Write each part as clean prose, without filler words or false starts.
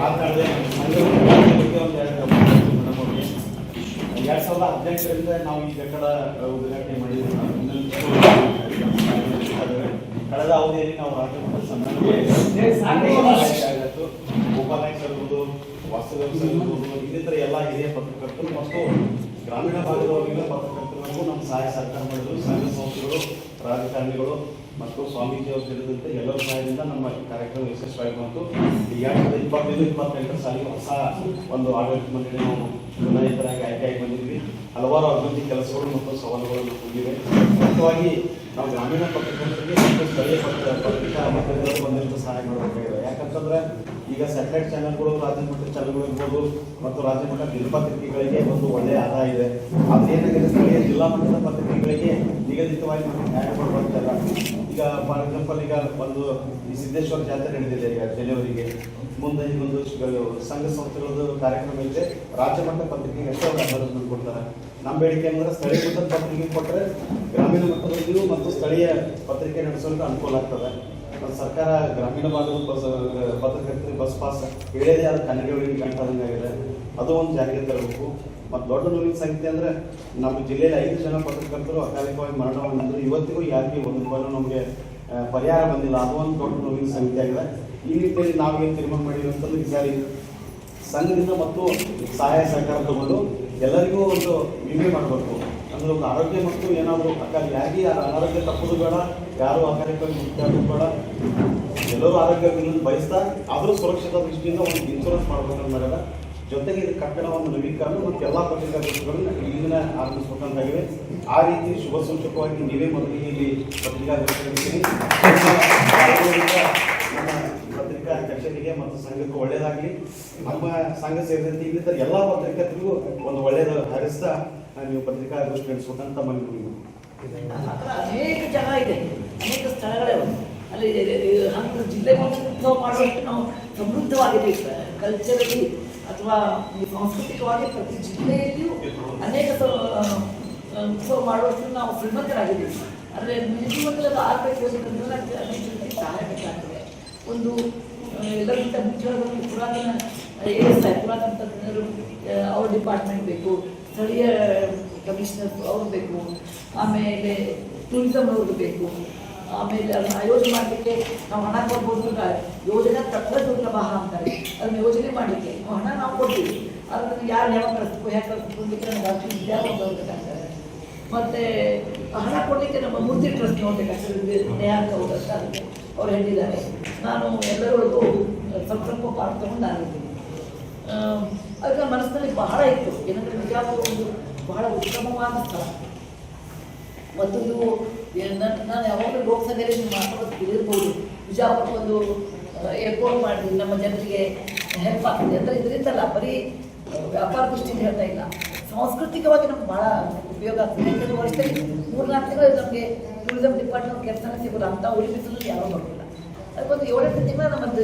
ಮಾತನಾಡಿದೆ. ಒಂದು 2018ರಿಂದ ನಾವು ಈ ಕಟ್ಟಡ ಉದ್ಘಾಟನೆ ಮಾಡಿದ್ದೀವಿ. ಕಳೆದ ಅವಧಿಯಲ್ಲಿ ನಾವು ರಾಜ್ಯ ಮಟ್ಟದ ಸನ್ಮಾನ ಗೋಪಾಲಯ್ಯ ಇರ್ಬೋದು, ವಾಸುದೇವ್ ಸರ್ ಇರ್ಬೋದು, ಇನ್ನಿತರ ಎಲ್ಲ ಹಿರಿಯ ಪತ್ರಕರ್ತರು ಮತ್ತು ಗ್ರಾಮೀಣ ಭಾಗದವರಿಗಿನ ಪತ್ರಕರ್ತರಿಗೂ ನಮ್ಮ ಸಹಾಯ ಸಹಕಾರ ಮಾಡಿದ್ರು. ಸಂಘ ಸಂಸ್ಥೆಗಳು, ರಾಜಕಾರಣಿಗಳು ಮತ್ತು ಸ್ವಾಮೀಜಿಯವರು ಸೇರಿದಂತೆ ಎಲ್ಲರ ಸಹಾಯದಿಂದ ನಮ್ಮ ಕಾರ್ಯಕ್ರಮ ಯಶಸ್ವಿಯಾಗಿ ಬಂತು. 2025-28 ಸಾಲಿಗೆ ಹೊಸ ಒಂದು ಆಡಳಿತ ಮಂಡಳಿ ನಾವು ಚುನಾಯಿತರಾಗಿ ಆಯ್ಕೆಯಾಗಿ ಬಂದಿದ್ವಿ. ಹಲವಾರು ಅಭಿವೃದ್ಧಿ ಕೆಲಸಗಳು ಮತ್ತು ಸವಾಲುಗಳನ್ನು ಹೊಂದಿವೆ. ಮುಖ್ಯವಾಗಿ ನಾವು ಗ್ರಾಮೀಣ ಪತ್ರಕರ್ತರಿಗೆ ಮತ್ತು ಸ್ಥಳೀಯ ಪತ್ರಿಕಾ ಮಾಧ್ಯಮಗಳು ಬಂದಿದ್ದು ಸಹಾಯ ಮಾಡಬೇಕಾಗಿದೆ. ಯಾಕಂತಂದ್ರೆ ಈಗ ಸ್ಯಾಟಲೈಟ್ ಚಾನೆಲ್ಗಳು, ರಾಜ್ಯ ಮಟ್ಟದ ಚಾನೆಲ್ಗಳು ಇರ್ಬೋದು ಮತ್ತು ರಾಜ್ಯ ಮಟ್ಟದ ದಿನಪತ್ರಿಕೆಗಳಿಗೆ ಒಂದು ಒಳ್ಳೆಯ ಆದಾಯ ಇದೆ. ಅದೇನಾಗಿದೆ, ಸ್ಥಳೀಯ ಜಿಲ್ಲಾ ಮಟ್ಟದ ಪತ್ರಿಕೆಗಳಿಗೆ ನಿಗದಿತವಾಗಿ ಆ್ಯಡ್ಗಳು ಬರ್ತಾಯಿಲ್ಲ. ಈಗ ಫಾರ್ ಎಕ್ಸಾಂಪಲ್ ಈಗ ಒಂದು ಈ ಸಿದ್ದೇಶ್ವರ ಜಾತ್ರೆ ನಡೆದಿದೆ ಈಗ ಜನವರಿಗೆ. ಮುಂದೆ ಇನ್ನೊಂದು ಸಂಘ ಸಂಸ್ಥೆಗಳದ್ದು ಕಾರ್ಯಕ್ರಮ ಇದೆ. ರಾಜ್ಯ ಮಟ್ಟ ಪತ್ರಿಕೆಗೆ ಎಷ್ಟೋ ಅನುದಾನ ಕೊಡ್ತಾರೆ. ನಮ್ಮ ಬೇಡಿಕೆ ಅಂದರೆ ಸ್ಥಳೀಯ ಮಟ್ಟದ ಪತ್ರಿಕೆ ಕೊಟ್ಟರೆ ಗ್ರಾಮೀಣ ಮಟ್ಟದಲ್ಲಿಯೂ ಮತ್ತು ಸ್ಥಳೀಯ ಪತ್ರಿಕೆ ನಡೆಸೋಕೆ ಅನುಕೂಲ ಆಗ್ತದೆ. ಸರ್ಕಾರ ಗ್ರಾಮೀಣ ಭಾಗದ ಪತ್ರಕರ್ತರಿಗೆ ಬಸ್ ಪಾಸ್ ಹೇಳದೇ ಆದ ಕನ್ನಡಿಗಳಿಗೆ ಗಂಟಾದಂಗಾಗಿದೆ. ಅದು ಒಂದು ಜಾರಿಗೆ ತರಬೇಕು. ಮತ್ತು ದೊಡ್ಡ ನೋವಿನ ಸಂಖ್ಯೆ ಅಂದರೆ ನಮ್ಮ ಜಿಲ್ಲೆಯಲ್ಲಿ 5 ಜನ ಪತ್ರಕರ್ತರು ಅಕಾಲಿಕವಾಗಿ ಮರಣ ಹೊಂದಿದ್ರು. ಇವತ್ತಿಗೂ ಯಾರಿಗೆ ಒಂದು ರೂಪಾಯಿನೂ ನಮಗೆ ಪರಿಹಾರ ಬಂದಿಲ್ಲ. ಅದು ಒಂದು ದೊಡ್ಡ ನೋವಿನ ಸಂಖ್ಯೆ ಆಗಿದೆ. ಈ ನಿಟ್ಟಿನಲ್ಲಿ ನಾವೇನು ತೀರ್ಮಾನ ಮಾಡಿದ್ವಿ ಅಂತಂದ್ರೆ, ಈ ಸಾರಿ ಸಂಘದಿಂದ ಮತ್ತು ಸಹಾಯ ಸಹಕಾರ ತಗೊಂಡು ಎಲ್ಲರಿಗೂ ಒಂದು ವಿಮೆ ಮಾಡಬೇಕು. ಅಂದರೆ ಒಂದು ಆರೋಗ್ಯ ಮತ್ತು ಏನಾದರೂ ಯಾರಿಗೆ ಅನಾರೋಗ್ಯ ತಪ್ಪೋದು ಬೇಡ, ಯಾರು ಅಕಾಲಿಕವಾಗಿ ಮುಖ್ಯ ಬೇಡ, ಎಲ್ಲರೂ ಆರೋಗ್ಯ ಬಯಸ್ತಾ ಆದರೂ ಸುರಕ್ಷಿತ ದೃಷ್ಟಿಯಿಂದ ಒಂದು ಇನ್ಶೂರೆನ್ಸ್ ಮಾಡಬೇಕಂತ ಮಾಡಿದ. ಜೊತೆಗೆ ಇದು ಕಟ್ಟಡ ಒಂದು ನವೀಕರಣ ಮತ್ತು ಎಲ್ಲ ಪತ್ರಿಕಾಗೋಷ್ಠಿಗಳನ್ನ ಇಲ್ಲಿಂದ ಆರಂಭಿಸಬೇಕಂತಾಗಿವೆ. ಆ ರೀತಿ ಶುಭ ಸೂಚಕವಾಗಿ ನೀವೇ ಮೊದಲಿಗೆ ಇಲ್ಲಿ ಪತ್ರಿಕಾಗೋಷ್ಠಿ ನಮ್ಮ ಪತ್ರಿಕಾ ಅಧ್ಯಕ್ಷರಿಗೆ ಮತ್ತು ಸಂಘಕ್ಕೆ ಒಳ್ಳೆಯದಾಗಲಿ. ನಮ್ಮ ಸಂಘ ಸೇರಿದಂತೆ ಇನ್ನಿತರ ಎಲ್ಲ ಪತ್ರಿಕರಿಗೂ ಒಂದು ಒಳ್ಳೆಯದು ಹರಿಸ್ತಾ ನೀವು ಪತ್ರಿಕಾಗೋಷ್ಠಿ ನಡೆಸಬೇಕಂತ ಮನವಿ. ಅನೇಕ ಜಾಗ ಇದೆ, ಅನೇಕ ಸ್ಥಳಗಳೇ ಅಲ್ಲಿ ಹಂಗೆ ಜಿಲ್ಲೆ ಮಾಡುವಷ್ಟು ನಾವು ಸಮೃದ್ಧವಾಗಿದ್ದೀವಿ. ಕಲ್ಚರಲಿ ಅಥವಾ ಸಾಂಸ್ಕೃತಿಕವಾಗಿ ಪ್ರತಿ ಜಿಲ್ಲೆಯಲ್ಲಿಯೂ ಅನೇಕ ಉತ್ಸವ ಮಾಡುವಷ್ಟು ನಾವು ಶ್ರೀಮಂತರಾಗಿದ್ದೀವಿ. ಆದರೆ ನಿಜವಾಗಲೂ ಆಗಬೇಕು ಅಂತಂದ್ರೆ ಅನೇಕ ರೀತಿ ಸಹಾಯ ಬೇಕಾಗ್ತದೆ. ಒಂದು ಎಲ್ಲರಿಗಿಂತ ಮುಖ್ಯವಾಗಿ ಒಂದು ಪುರಾತನ ಪುರಾತನ ತಜ್ಞರು ಅವ್ರ ಡಿಪಾರ್ಟ್ಮೆಂಟ್ ಬೇಕು, ಸ್ಥಳೀಯ ಕಮಿಷನರ್ ಅವ್ರು ಬೇಕು, ಆಮೇಲೆ ಟೂರಿಸಮ್ ಅವ್ರಿಗೆ ಬೇಕು. ಆಮೇಲೆ ಅದನ್ನು ಆಯೋಜನೆ ಮಾಡಲಿಕ್ಕೆ ನಾವು ಹಣ ಕೊಡ್ಬೋದು. ಯೋಜನೆ ತತ್ವ ದುರ್ಲಭ ಅಂತಾರೆ. ಅದನ್ನು ಯೋಜನೆ ಮಾಡಲಿಕ್ಕೆ ಹಣ ನಾವು ಕೊಡ್ತೀವಿ. ಅದನ್ನು ಯಾರು ಯಾವ ಕಳಿಸ್ಬೇಕು, ಹೇಗೆ ಕಳಿಸ್ಬೇಕು ಅಂತ ನಮ್ಗೆ ಅಷ್ಟು ವಿದ್ಯಾವಂತ ಹೋಗ್ಬೇಕಾಗ್ತದೆ. ಮತ್ತು ಹಣ ಕೊಡಲಿಕ್ಕೆ ನಮ್ಮ ಮೂರ್ತಿ ಟ್ರಸ್ಟ್ ನೋಡ್ಬೇಕಾಗ್ತದೆ. ನೇಹಾಕ ಹೋದಂತ ಅದಕ್ಕೆ ಅವ್ರು ಹೇಳಿದ್ದಾರೆ. ನಾನು ಎಲ್ಲರಿಗೂ ಸ್ವಲ್ಪ ಸ್ವಲ್ಪ ಪಾಠ ತಗೊಂಡು ನಾನಿದ್ದೀನಿ. ಅದಕ್ಕೆ ಮನಸ್ಸಿನಲ್ಲಿ ಬಹಳ ಇತ್ತು. ಏನಂದರೆ ಬಿಜಾಪುರ ಒಂದು ಬಹಳ ಉತ್ತಮವಾದ ಸ್ಥಳ. ಮತ್ತೊಂದು ನಾನು ಯಾವಾಗಲೂ ಲೋಕಸಭೆಯಲ್ಲಿ ಮಾತಾಡೋದು ತಿಳಿರ್ಬೋದು. ಬಿಜಾಪುರ ಒಂದು ಏರ್ಪೋರ್ಟ್ ಮಾಡಿ ನಮ್ಮ ಜನರಿಗೆ ಹೆಲ್ಪ್ ಆಗ್ತದೆ. ಅಂದರೆ ಇದರಿಂದಲ್ಲ ಬರೀ ವ್ಯಾಪಾರ ದೃಷ್ಟಿಯಿಂದ ಹೇಳ್ತಾ ಇಲ್ಲ, ಸಾಂಸ್ಕೃತಿಕವಾಗಿ ನಮ್ಗೆ ಭಾಳ ಉಪಯೋಗ ಆಗ್ತದೆ. ಯಾಕಂದರೆ ವರ್ಷದಲ್ಲಿ 3-4 ತಿಂಗಳು ನಮಗೆ ಟೂರಿಸಮ್ ಡಿಪಾರ್ಟ್ಮೆಂಟ್ ಕೆಲಸನೇ ಸಿಗೋಲ್ಲ. ಅಂತ ಉಳಿಬಿಸಲು ಯಾರೂ ಬರೋಲ್ಲ. ಅದಕ್ಕೊಂದು 7-8 ತಿಂಗಳು ನಮ್ಮದು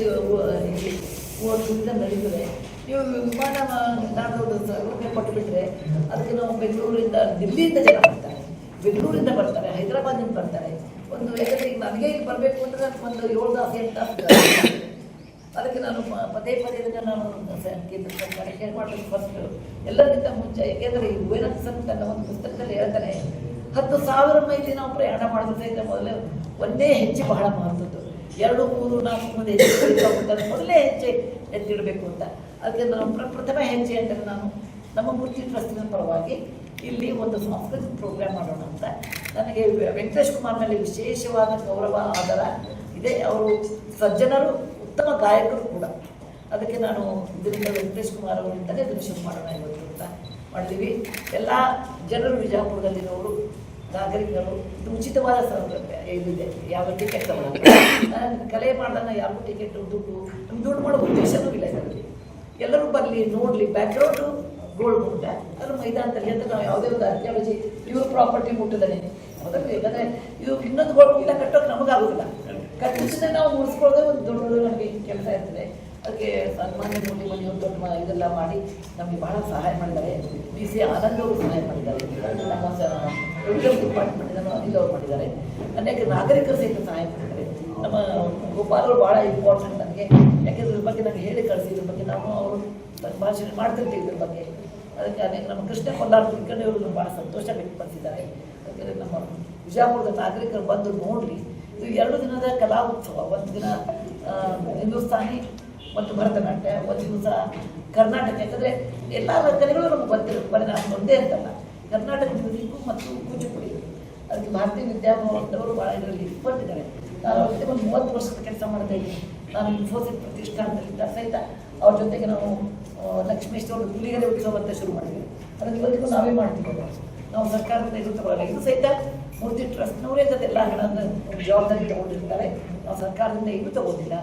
ಟೂರಿಸಮ್ ನಡೀತದೆ. ನೀವು ವಿಮಾನ ನಿಲ್ದಾಣದವ್ರು ಕೊಟ್ಟುಬಿಟ್ರೆ ಅದಕ್ಕೆ ನಾವು ಬೆಂಗಳೂರಿಂದ, ದಿಲ್ಲಿಯಿಂದ ಜನ ಬರ್ತಾರೆ, ಬೆಂಗಳೂರಿಂದ ಬರ್ತಾರೆ, ಹೈದರಾಬಾದಿಂದ ಬರ್ತಾರೆ. ಒಂದು ಯಾಕಂದರೆ ಈಗ ನನಗೆ ಇಲ್ಲಿ ಬರಬೇಕು ಅಂದರೆ ಒಂದು 7-8 ತಾಸು. ಅದಕ್ಕೆ ನಾನು ಪದೇ ನಾನು ಕೇಂದ್ರ ಸರ್ಕಾರ ಕೇರ್ ಮಾಡಬೇಕು. ಫಸ್ಟ್ ಎಲ್ಲರಿಗಿಂತ ಮುಂಚೆ, ಯಾಕೆಂದರೆ ಈ ಯುಎನ್ಎಸ್ಎನ್ ತನ್ನ ಒಂದು ಪುಸ್ತಕದಲ್ಲಿ ಹೇಳ್ತಾರೆ 10,000 ಮೈಲಿ ನಾವು ಪ್ರಯಾಣ ಮಾಡೋದ್ರ ಸಹಿತ ಮೊದಲೇ ಒಂದೇ ಹೆಜ್ಜೆ ಬಹಳ ಮಹತ್ವದ್ದು. 2, 3, 4 ಮಂದಿ ಹೆಜ್ಜೆ ಮೊದಲೇ ಹೆಜ್ಜೆ ಎತ್ತಿಡಬೇಕು ಅಂತ. ಅದಕ್ಕೆ ನಾವು ಪ್ರಥಮ ಹೆಜ್ಜೆ ಅಂದರೆ ನಾನು ನಮ್ಮ ಮೂರ್ತಿ ಟ್ರಸ್ಟಿನ ಪರವಾಗಿ ಇಲ್ಲಿ ಒಂದು ಸಾಂಸ್ಕೃತಿಕ ಪ್ರೋಗ್ರಾಮ್ ಮಾಡೋಣ ಅಂತ. ನನಗೆ ವೆಂಕಟೇಶ್ ಕುಮಾರ್ ಮೇಲೆ ವಿಶೇಷವಾದ ಗೌರವ, ಆದರ ಇದೆ. ಅವರು ಸಜ್ಜನರು, ಉತ್ತಮ ಗಾಯಕರು ಕೂಡ. ಅದಕ್ಕೆ ನಾನು ಇದರಿಂದ ವೆಂಕಟೇಶ್ ಕುಮಾರ್ ಅವರಿಂದಲೇ ಇದನ್ನು ಶುರು ಮಾಡೋಣ ಇವತ್ತು ಅಂತ ಮಾಡಿದ್ದೀವಿ. ಎಲ್ಲ ಜನರು, ಬಿಜಾಪುರದಲ್ಲಿರೋರು, ನಾಗರಿಕರು, ಇದು ಉಚಿತವಾದ ಸೌಲಭ್ಯ ಇದಿದೆ. ಯಾವ ಟಿಕೆಟ್ ತಗೊಳ್ಳೋದು, ನಾನು ಕಲೆ ಮಾಡ್ದಾಗ ಯಾರಿಗೂ ಟಿಕೆಟ್ ದುಡ್ಡು ಮಾಡೋ ಉದ್ದೇಶನೂ ಇಲ್ಲ ಇದರಲ್ಲಿ. ಎಲ್ಲರೂ ಬರಲಿ, ನೋಡಲಿ. ಬ್ಯಾಕ್ಗ್ರೌಂಡು ಗೋಲ್ಡ್ ಮುಟ್ಟ ಅದ್ರ ಮೈದಾನದಲ್ಲಿ ಅಂತ ನಾವು ಯಾವುದೇ ಒಂದು ಆರ್ಕಿಯಾಲಜಿ ಇವ್ರ ಪ್ರಾಪರ್ಟಿ ಮುಟ್ಟದನೆ ಹೌದಲ್ಲ. ಯಾಕಂದರೆ ಇದು ಇನ್ನೊಂದು ಗೋಲ್ಡ್ ಮುಟ್ಟ ಕಟ್ಟೋಕೆ ನಮಗಾಗೋದಿಲ್ಲ. ಕಟ್ಟಿಸಿದ್ರೆ ನಾವು ಮುಡಿಸ್ಕೊಳ್ಳೋದೇ ಒಂದು ದೊಡ್ಡ ನಮಗೆ ಕೆಲಸ ಇರ್ತದೆ. ಅದಕ್ಕೆ ಸನ್ಮಾನ್ಯ ಮನೆಯವರು ದೊಡ್ಡ ಇದೆಲ್ಲ ಮಾಡಿ ನಮಗೆ ಬಹಳ ಸಹಾಯ ಮಾಡಿದ್ದಾರೆ. BC ಆನಂದ್ ಅವರು ಸಹಾಯ ಮಾಡಿದ್ದಾರೆ. ನಮ್ಮ ಟೂರಿಸಮ್ ಡಿಪಾರ್ಟ್ಮೆಂಟಿಂದ ಅನಿಲ್ ಅವರು ಮಾಡಿದ್ದಾರೆ. ಅನೇಕ ನಾಗರಿಕರು ಸಹಿತ ಸಹಾಯ ಮಾಡಿದ್ದಾರೆ. ನಮ್ಮ ಗೋಪಾಲರು ಭಾಳ ಇಂಪಾರ್ಟೆಂಟ್ ನನಗೆ. ನನಗೆ, ಯಾಕೆಂದ್ರೆ ಇದ್ರ ಬಗ್ಗೆ ನನಗೆ ಹೇಳಿ ಕಳಿಸಿ, ಇದ್ರ ಬಗ್ಗೆ ನಾವು ಅವರು ಭಾಷಣ ಮಾಡ್ತಿರ್ತೀವಿ ಇದ್ರ ಬಗ್ಗೆ. ಅದಕ್ಕೆ ಅನೇಕ ನಮ್ಮ ಕೃಷ್ಣ ಕೊಲ್ಲಾರ ಕುಲಕರ್ಣಿಯವರು ಭಾಳ ಸಂತೋಷ ವ್ಯಕ್ತಪಡಿಸಿದ್ದಾರೆ. ಯಾಕೆಂದರೆ ನಮ್ಮ ವಿಜಯಪುರದ ನಾಗರಿಕರು ಬಂದು ನೋಡಲಿ. ಇದು 2 ದಿನದ ಕಲಾ ಉತ್ಸವ. ಒಂದು ದಿನ ಹಿಂದೂಸ್ತಾನಿ ಮತ್ತು ಭರತನಾಟ್ಯ, ಒಂದು ದಿವಸ ಕರ್ನಾಟಕ. ಯಾಕಂದರೆ ಎಲ್ಲ ಕಲೆಗಳು ನಮ್ಗೆ ಗೊತ್ತಿರುತ್ತೆ, ಬರೀ ನಾನು ಒಂದೇ ಅಂತಲ್ಲ. ಕರ್ನಾಟಕ ಮ್ಯೂಸಿಕ್ಕು ಮತ್ತು ಕೂಚಿಪುಡಿ, ಅದಕ್ಕೆ ಭಾರತೀಯ ವಿದ್ಯಾಭವನದವರು ಭಾಳ ಇದರಲ್ಲಿ ಇಟ್ಕೊಂಡಿದ್ದಾರೆ. ನಾನು ಅವ್ರ ಜೊತೆ ಒಂದು 30 ವರ್ಷದ ಕೆಲಸ ಮಾಡ್ತಾ ಇದ್ದೀನಿ. ನಾನು ಇನ್ಫೋಸಿಸ್ ಪ್ರತಿಷ್ಠಾನದಲ್ಲಿದ್ದ ಸಹಿತ ಅವ್ರ ಜೊತೆಗೆ ನಾವು ಲಕ್ಷ್ಮೇಶ್ವರ ಹುಲಿಗೆರೆ ಉತ್ಸವ ಅಂತ ಶುರು ಮಾಡಿದ್ವಿ. ಅದನ್ನು ಇವತ್ತಿಗೂ ನಾವೇ ಮಾಡ್ತೀವಿ. ನಾವು ಸರ್ಕಾರದ ಇದು ತಗೊಳ್ಳಲ್ಲ. ಇದು ಸಹಿತ ಮೂರ್ತಿ ಟ್ರಸ್ಟ್ನವರೇ ಅದೆಲ್ಲ ಹಣದ ಜವಾಬ್ದಾರಿ ತಗೊಂಡಿರ್ತಾರೆ. ನಾವು ಸರ್ಕಾರದಿಂದ ಇದು ತಗೋದಿಲ್ಲ.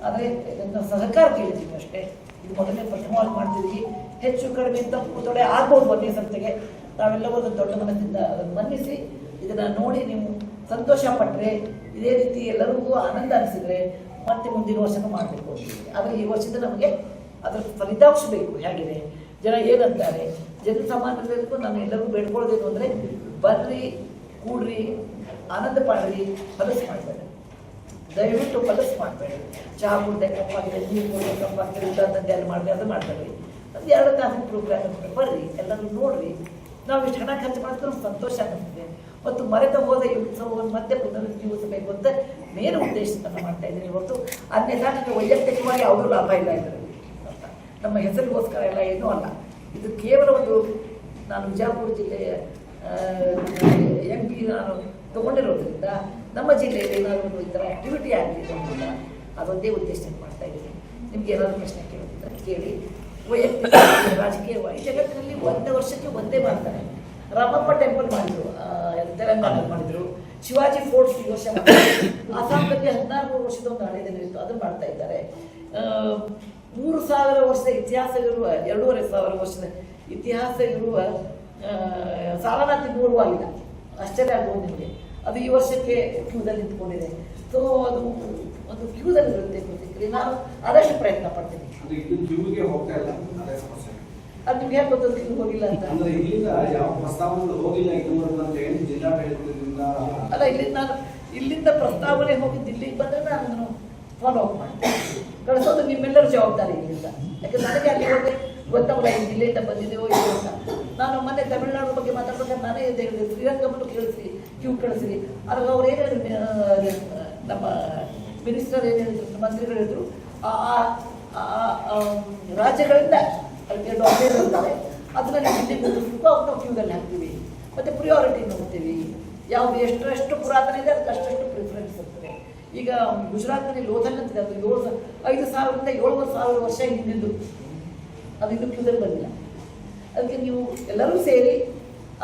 ಆದರೆ ಇದನ್ನು ಸಹಕಾರ ಕೇಳಿದ್ದೀವಿ ಅಷ್ಟೇ. ಇದು ಮೊದಲನೇ ಪ್ರಥಮವಾಗಿ ಮಾಡ್ತಿದ್ವಿ. ಹೆಚ್ಚು ಕಡಿಮೆ ತಪ್ಪು ಕೂತೊಡೆ ಆಗ್ಬೋದು ಒಂದೇ ಸಂತೆಗೆ. ನಾವೆಲ್ಲವೂ ಅದನ್ನು ದೊಡ್ಡ ಮನಸ್ಸಿಂದ ಅದನ್ನು ಮನ್ನಿಸಿ ಇದನ್ನು ನೋಡಿ ನೀವು ಸಂತೋಷ ಪಟ್ಟರೆ, ಇದೇ ರೀತಿ ಎಲ್ಲರಿಗೂ ಆನಂದ ಅನಿಸಿದರೆ ಮತ್ತೆ ಮುಂದಿನ ವರ್ಷನೂ ಮಾಡಬೇಕು ಅಂತೀವಿ. ಆದರೆ ಈ ವರ್ಷದ ನಮಗೆ ಅದರ ಫಲಿತಾಂಶ ಬೇಕು. ಹೇಗಿದೆ, ಜನ ಏನಂತಾರೆ, ಜನಸಾಮಾನ್ಯರಿಗೂ ನಾನು ಎಲ್ಲರಿಗೂ ಬೇಡ್ಕೊಳ್ಳೋದೇನು ಅಂದರೆ, ಬರ್ರಿ, ಕೂಡ್ರಿ, ಆನಂದ ಪಾಡ್ರಿ, ಹೊಲಸು ಮಾಡಬೇಡ. ದಯವಿಟ್ಟು ಹೊಲಸು ಮಾಡಬೇಡಿ. ಚಹಾ ಕುಡ್ದೆ ಕಪ್ಪಾಗಿದೆ, ನೀರು ಕುಡ್ದೆ ಕಪ್ಪಾಗಿದೆ, ಊಟ ತಂದೆ ಮಾಡಿದೆ, ಅದು ಮಾಡಬೇಡಿ. ಅದು 2-4 ಪ್ರೋಗ್ರಾಮ್ ಬರ್ರಿ, ಎಲ್ಲರೂ ನೋಡ್ರಿ. ನಾವು ಇಷ್ಟು ಹಣ ಖರ್ಚು ಮಾಡಿದ್ರೆ ನಮ್ಗೆ ಸಂತೋಷ ಆಗುತ್ತೆ. ಮತ್ತು ಮರೆತ ಹೋದ ಈ ಉತ್ಸವವನ್ನು ಮತ್ತೆ ಪುನರುಜ್ಜೀವಿಸಬೇಕು ಅಂತ ಮೇನ್ ಉದ್ದೇಶವನ್ನು ಮಾಡ್ತಾ ಇದ್ದೀನಿ ಹೊರತು ಅನ್ಯಥಾ ನನಗೆ ವೈಯಕ್ತಿಕವಾಗಿ ಯಾವುದೂ ಲಾಭ ಇಲ್ಲ ಇದರಲ್ಲಿ. ನಮ್ಮ ಹೆಸರಿಗೋಸ್ಕರ ಎಲ್ಲ ಏನೂ ಅಲ್ಲ. ಇದು ಕೇವಲ ಒಂದು ನಾನು ವಿಜಯಪುರ ಜಿಲ್ಲೆಯ MP ನಾನು ತೊಗೊಂಡಿರೋದ್ರಿಂದ ನಮ್ಮ ಜಿಲ್ಲೆಯಲ್ಲಿ ಏನಾದರೂ ಈ ಥರ ಆ್ಯಕ್ಟಿವಿಟಿ ಆಗಲಿದೆ ಅಂತ ಅದೊಂದೇ ಉದ್ದೇಶ ಮಾಡ್ತಾ ಇದ್ದೀನಿ. ನಿಮ್ಗೆ ಏನಾದರೂ ಪ್ರಶ್ನೆ ಕೇಳೋದಿದ್ರೆ ಕೇಳಿ. ವೈಯಕ್ತಿಕ ರಾಜಕೀಯವಾಗಿ ಜಗತ್ತಿನಲ್ಲಿ 1 ವರ್ಷಕ್ಕೆ ಒಂದೇ ಮಾಡ್ತಾರೆ. ರಾಮಪ್ಪ ಟೆಂಪಲ್ ಮಾಡಿದ್ರು, ತೆಲಂಗಾಣದಲ್ಲಿ ಮಾಡಿದ್ರು. ಶಿವಾಜಿ ಫೋರ್ಟ್ಸ್ ಈ ವರ್ಷ ಮಾಡಿದ್ರು. ಆಸಾಮದಲ್ಲಿ 1600 ವರ್ಷದ ಒಂದು ಹಳೆಯದಿತ್ತು, ಅದನ್ನು ಮಾಡ್ತಾ ಇದ್ದಾರೆ. 3000 ವರ್ಷದ ಇತಿಹಾಸ ಇರುವ, 2500 ವರ್ಷದ ಇತಿಹಾಸ ಇರುವ ಸಾರನಾಥ್ ಇನ್ನೂರು ಆಗಿಲ್ಲ. ಆಶ್ಚರ್ಯ ಆಗ್ಬೋದು ನಿಮಗೆ. ಅದು ಈ ವರ್ಷಕ್ಕೆ ಕ್ಯೂದಲ್ಲಿ ನಿಂತ್ಕೊಂಡಿದೆ. ಸೊ ಅದು ಒಂದು ಕ್ಯೂದಲ್ಲಿ ಇರುತ್ತೆ ಗೊತ್ತಿದ್ರಿ. ನಾನು ಆದಷ್ಟು ಪ್ರಯತ್ನ ಪಡ್ತೀನಿ. ಅದು ನಿಮ್ಗೆ ಯಾಕೆ ಗೊತ್ತಂದ್ರೆ ಕ್ಯೂ ಹೋಗಿಲ್ಲ ಅಂತ ಅಲ್ಲ. ಇಲ್ಲಿಂದ ಪ್ರಸ್ತಾವನೆ ಹೋಗಿದ್ದು ಇಲ್ಲಿಗೆ ಬಂದರೆ ನಾನು ಫಾಲೋ ಅಪ್ ಮಾಡ್ತೀನಿ. ಕಳಿಸೋದು ನಿಮ್ಮೆಲ್ಲರ ಜವಾಬ್ದಾರಿ ಇಲ್ಲಿಂದ. ಯಾಕಂದ್ರೆ ನನಗೆ ಅಲ್ಲಿ ಹೋಗಿ ಗೊತ್ತಾಗಲ್ಲ ಈ ಜಿಲ್ಲೆಯಿಂದ ಬಂದಿದ್ದೇವೋ ಇಲ್ಲ ಅಂತ. ನಾನು ಮೊನ್ನೆ ತಮಿಳುನಾಡು ಬಗ್ಗೆ ಮಾತಾಡ್ಬೇಕಾದ್ರೆ ನಾನೇ ಹೇಳಿದೆ, ಶ್ರೀರಂಗಮನ್ನು ಕೇಳಿಸ್ರಿ, ಕ್ಯೂ ಕಳಿಸ್ರಿ. ಆವಾಗ ಅವ್ರು ಏನು ಹೇಳಿದ್ರು, ನಮ್ಮ ಮಿನಿಸ್ಟರ್ ಏನು ಹೇಳಿದ್ರು, ಮಂತ್ರಿಗಳು ಹೇಳಿದ್ರು, ರಾಜ್ಯಗಳಿಂದ ಅದಕ್ಕೆ ಡಾಕ್ಟರ್ ಇರ್ತಾರೆ, ಅದನ್ನ ನಾವು ಹಿಂದೆ ಕೂರಿಸ್ಬೇಕು, ಅವ್ರು ನಾವು ಕ್ಯೂದಲ್ಲಿ ಹಾಕ್ತೀವಿ. ಮತ್ತು ಪ್ರಿಯಾರಿಟಿ ನೋಡ್ತೀವಿ. ಯಾವುದು ಎಷ್ಟು ಪುರಾತನ ಇದೆ ಅದಕ್ಕೆ ಅಷ್ಟು ಪ್ರಿಫರೆನ್ಸ್ ಇರ್ತದೆ. ಈಗ ಗುಜರಾತ್ನಲ್ಲಿ ಲೋಧಲ್ ಅಂತಿದೆ, ಅದು 5000ರಿಂದ 7000 ವರ್ಷ ಹಿಂದಿದ್ದು, ಅದು ಇನ್ನೂ ಕ್ಯೂದಲ್ಲಿ ಬಂದಿಲ್ಲ. ಅದಕ್ಕೆ ನೀವು ಎಲ್ಲರೂ ಸೇರಿ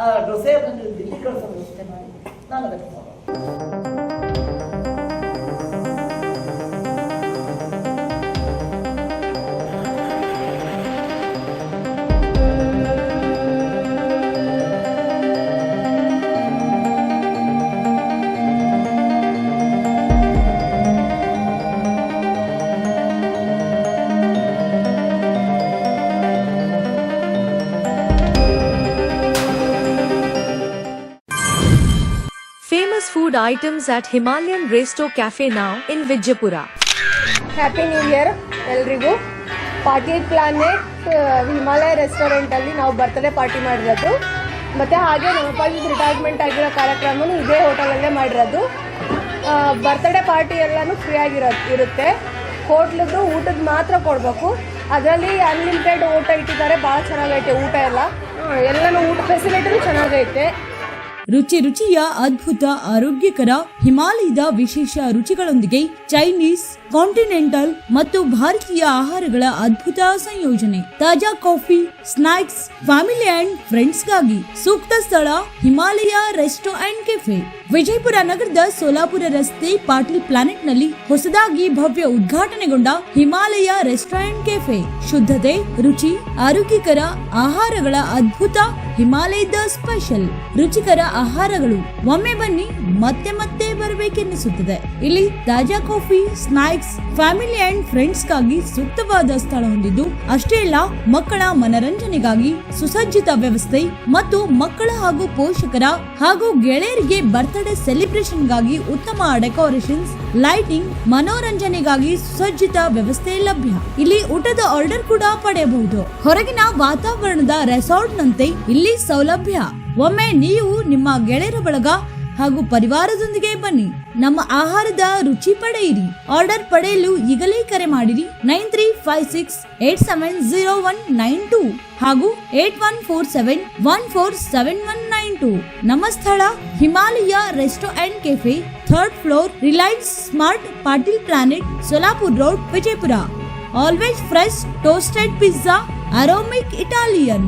ಆ ಡೊಸೆಯನ್ನು ದಿಲ್ಲಿ ಕಳಿಸೋ ವ್ಯವಸ್ಥೆ ಮಾಡಿ ನಾನು ಅದಕ್ಕೆ follow. Famous food items at Himalayan Resto Cafe now in Vijaypura. Happy new year ಎಲ್ರಿಗೂ. ಪಾರ್ಟಿ ಪ್ಲಾನೆಟ್ ಹಿಮಾಲಯ ರೆಸ್ಟೋರೆಂಟಲ್ಲಿ ನಾವು ಬರ್ತ್ಡೇ ಪಾರ್ಟಿ ಮಾಡಿರೋದು. ಮತ್ತು ಹಾಗೆ ನಮ್ಮ ಅಪ್ಪಾಜಿ ರಿಟೈರ್ಮೆಂಟ್ ಆಗಿರೋ ಕಾರ್ಯಕ್ರಮನೂ ಇದೇ ಹೋಟೆಲಲ್ಲೇ ಮಾಡಿರೋದು. ಬರ್ತ್ಡೇ ಪಾರ್ಟಿ ಎಲ್ಲನೂ ಇರುತ್ತೆ. ಹೋಟ್ಲದ್ದು ಊಟದ ಮಾತ್ರ ಕೊಡಬೇಕು. ಅದರಲ್ಲಿ ಅನ್ಲಿಮಿಟೆಡ್ ಊಟ ಇಟ್ಟಿದ್ದಾರೆ. ಭಾಳ ಚೆನ್ನಾಗೈತೆ ಊಟ ಎಲ್ಲನೂ ಊಟ ಫೆಸಿಲಿಟಿನೂ ಚೆನ್ನಾಗೈತೆ. ರುಚಿ ರುಚಿಯ ಅದ್ಭುತ ಆರೋಗ್ಯಕರ ಹಿಮಾಲಯದ ವಿಶೇಷ ರುಚಿಗಳೊಂದಿಗೆ ಚೈನೀಸ್, ಕಾಂಟಿನೆಂಟಲ್ ಮತ್ತು ಭಾರತೀಯ ಆಹಾರಗಳ ಅದ್ಭುತ ಸಂಯೋಜನೆ. ತಾಜಾ coffee, snacks, family and friends ಗಾಗಿ ಸೂಕ್ತ ಸ್ಥಳ Himalaya resto and cafe, Vijayapura ನಗರದ ಸೋಲಾಪುರ ರಸ್ತೆ ಪಾಟೀಲ್ ಪ್ಲಾನೆಟ್ ನಲ್ಲಿ ಹೊಸದಾಗಿ ಭವ್ಯ ಉದ್ಘಾಟನೆಗೊಂಡ ಹಿಮಾಲಯ ರೆಸ್ಟೋ ಅಂಡ್ ಕೆಫೆ. ಶುದ್ಧತೆ, ರುಚಿ, ಆರೋಗ್ಯಕರ ಆಹಾರಗಳ ಅದ್ಭುತ ಹಿಮಾಲಯದ ಸ್ಪೆಷಲ್ ರುಚಿಕರ ಆಹಾರಗಳು. ಒಮ್ಮೆ ಬನ್ನಿ, ಮತ್ತೆ ಮತ್ತೆ ಬರಬೇಕೆನ್ನಿಸುತ್ತದೆ. ಇಲ್ಲಿ ತಾಜಾ coffee, snacks, family and friends ಗಾಗಿ ಸೂಕ್ತವಾದ ಸ್ಥಳ ಹೊಂದಿದ್ದು ಅಷ್ಟೇ ಅಲ್ಲ, ಮಕ್ಕಳ ಮನರಂಜನೆಗಾಗಿ ಸುಸಜ್ಜಿತ ವ್ಯವಸ್ಥೆ ಮತ್ತು ಮಕ್ಕಳ ಹಾಗೂ ಪೋಷಕರ ಹಾಗೂ ಗೆಳೆಯರಿಗೆ ಬರ್ತ್ಡೇ ಸೆಲೆಬ್ರೇಷನ್ ಗಾಗಿ ಉತ್ತಮ ಡೆಕೋರೇಷನ್ಸ್, ಲೈಟಿಂಗ್, ಮನೋರಂಜನೆಗಾಗಿ ಸುಸಜ್ಜಿತ ವ್ಯವಸ್ಥೆ ಲಭ್ಯ. ಇಲ್ಲಿ ಊಟದ ಆರ್ಡರ್ ಕೂಡ ಪಡೆಯಬಹುದು. ಹೊರಗಿನ ವಾತಾವರಣದ ರೆಸಾರ್ಟ್ ನಂತೆ ಇಲ್ಲಿ ಸೌಲಭ್ಯ. ಒಮ್ಮೆ ನೀವು ನಿಮ್ಮ ಗೆಳೆಯರ ಬಳಗ ಹಾಗೂ ಪರಿವಾರದೊಂದಿಗೆ ಬನ್ನಿ, ನಮ್ಮ ಆಹಾರದ ರುಚಿ ಪಡೆಯಿರಿ. ಆರ್ಡರ್ ಪಡೆಯಲು ಈಗಲೇ ಕರೆ ಮಾಡಿರಿ 9356870192 ಹಾಗೂ 8147147192. ನಮ್ಮ ಸ್ಥಳ Himalaya resto and cafe, 3rd floor, Reliance smart, Patil planet, Solapur road, Vijayapura. Always fresh toasted pizza, aromatic Italian.